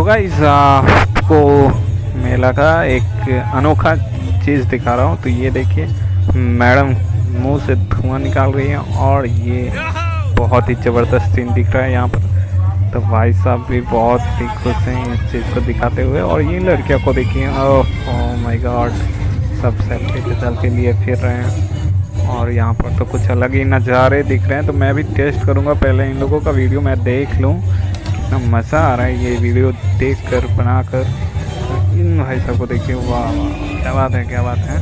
Guys आपको मेला का एक अनोखा चीज़ दिखा रहा हूँ। तो ये देखिए मैडम मुंह से धुआं निकाल रही है और ये बहुत ही ज़बरदस्त सीन दिख रहा है यहाँ पर। तो भाई साहब भी बहुत ही खुश हैं इस चीज़ को दिखाते हुए। और ये लड़कियों को देखिए, ओह माय गॉड, सब सेल्फी के सेल्फी लिए फिर रहे हैं। और यहाँ पर तो कुछ अलग ही नज़ारे दिख रहे हैं। तो मैं भी टेस्ट करूँगा, पहले इन लोगों का वीडियो मैं देख लूँ। कितना मज़ा आ रहा है ये वीडियो देख कर, बना कर। इन भाई साहब को देखिए, वाह वाह, क्या बात है, क्या बात है।